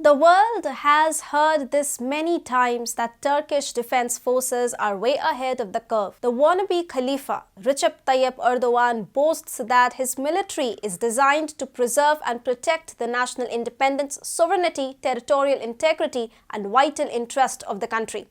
The world has heard this many times that Turkish defense forces are way ahead of the curve. The wannabe Khalifa, Recep Tayyip Erdogan, boasts that his military is designed to preserve and protect the national independence, sovereignty, territorial integrity, and vital interest of the country.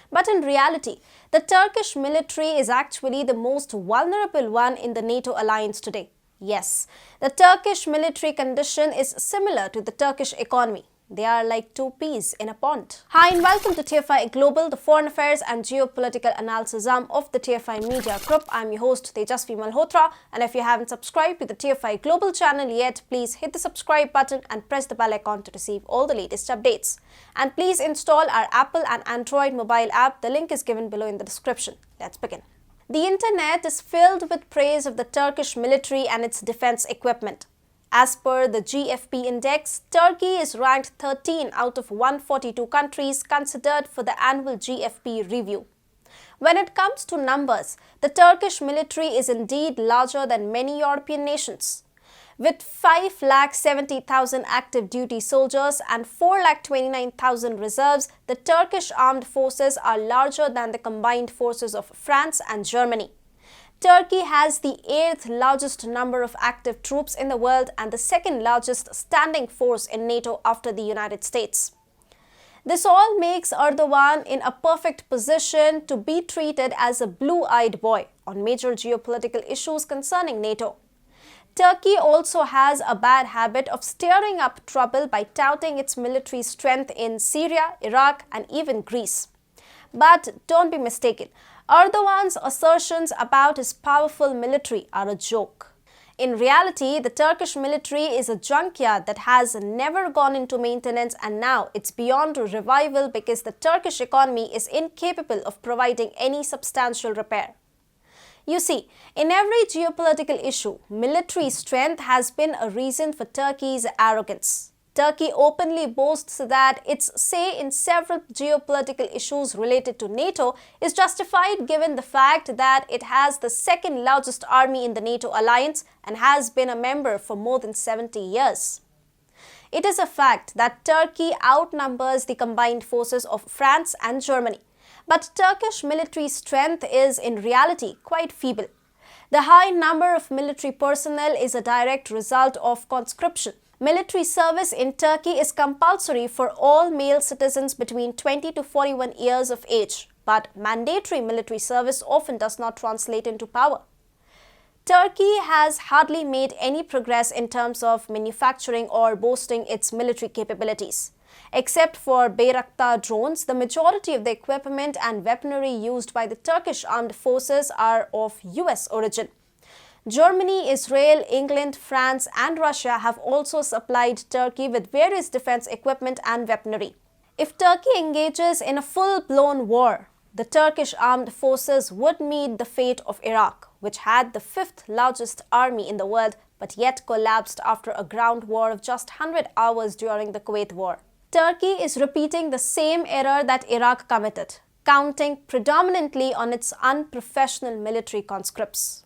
But in reality, the Turkish military is actually the most vulnerable one in the NATO alliance today. Yes, the Turkish military condition is similar to the Turkish economy. They are like two peas in a pond. Hi and welcome to TFI Global, the foreign affairs and geopolitical analysis arm of the TFI Media Group. I'm your host Tejasvi Malhotra, and if you haven't subscribed to the TFI Global channel yet, please hit the subscribe button and press the bell icon to receive all the latest updates. And please install our Apple and Android mobile app. The link is given below in the description. Let's begin. The internet is filled with praise of the Turkish military and its defense equipment. As per the GFP index, Turkey is ranked 13 out of 142 countries considered for the annual GFP review. When it comes to numbers, the Turkish military is indeed larger than many European nations. With 5,70,000 active duty soldiers and 4,29,000 reserves, the Turkish armed forces are larger than the combined forces of France and Germany. Turkey has the 8th largest number of active troops in the world and the 2nd largest standing force in NATO after the United States. This all makes Erdogan in a perfect position to be treated as a blue-eyed boy on major geopolitical issues concerning NATO. Turkey also has a bad habit of stirring up trouble by touting its military strength in Syria, Iraq, and even Greece. But don't be mistaken, Erdogan's assertions about his powerful military are a joke. In reality, the Turkish military is a junkyard that has never gone into maintenance, and now it's beyond revival because the Turkish economy is incapable of providing any substantial repair. You see, in every geopolitical issue, military strength has been a reason for Turkey's arrogance. Turkey openly boasts that its say in several geopolitical issues related to NATO is justified given the fact that it has the 2nd largest army in the NATO alliance and has been a member for more than 70 years. It is a fact that Turkey outnumbers the combined forces of France and Germany, but Turkish military strength is in reality quite feeble. The high number of military personnel is a direct result of conscription. Military service in Turkey is compulsory for all male citizens between 20 to 41 years of age, but mandatory military service often does not translate into power. Turkey has hardly made any progress in terms of manufacturing or boasting its military capabilities. Except for Bankrupt drones, the majority of the equipment and weaponry used by the Turkish armed forces are of US origin. Germany, Israel, England, France, and Russia have also supplied Turkey with various defense equipment and weaponry. If Turkey engages in a full-blown war, the Turkish armed forces would meet the fate of Iraq, which had the 5th largest army in the world but yet collapsed after a ground war of just 100 hours during the Kuwait War. Turkey is repeating the same error that Iraq committed, counting predominantly on its unprofessional military conscripts.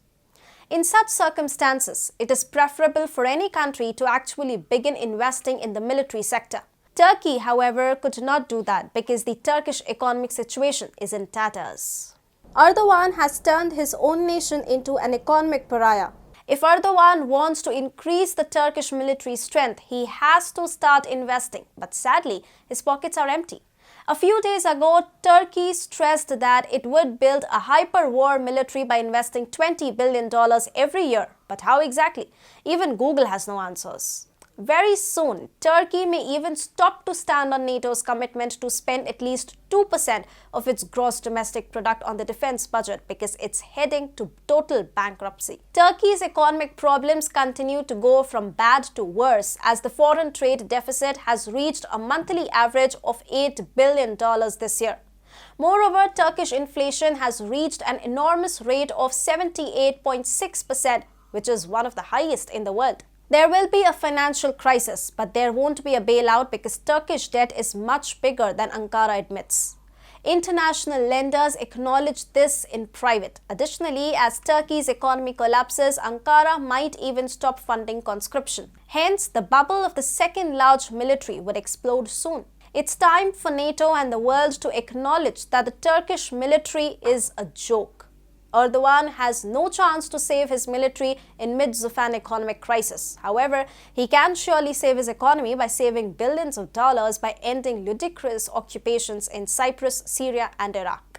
In such circumstances, it is preferable for any country to actually begin investing in the military sector. Turkey, however, could not do that because the Turkish economic situation is in tatters. Erdogan has turned his own nation into an economic pariah. If Erdogan wants to increase the Turkish military strength, he has to start investing, but sadly, his pockets are empty. A few days ago, Turkey stressed that it would build a hyper-war military by investing $20 billion every year. But how exactly? Even Google has no answers. Very soon, Turkey may even stop to stand on NATO's commitment to spend at least 2% of its gross domestic product on the defense budget because it's heading to total bankruptcy. Turkey's economic problems continue to go from bad to worse as the foreign trade deficit has reached a monthly average of $8 billion this year. Moreover, Turkish inflation has reached an enormous rate of 78.6%, which is one of the highest in the world. There will be a financial crisis, but there won't be a bailout because Turkish debt is much bigger than Ankara admits. International lenders acknowledge this in private. Additionally, as Turkey's economy collapses, Ankara might even stop funding conscription. Hence, the bubble of the second large military would explode soon. It's time for NATO and the world to acknowledge that the Turkish military is a joke. Erdogan has no chance to save his military in midst of an economic crisis. However, he can surely save his economy by saving billions of dollars by ending ludicrous occupations in Cyprus, Syria, and Iraq.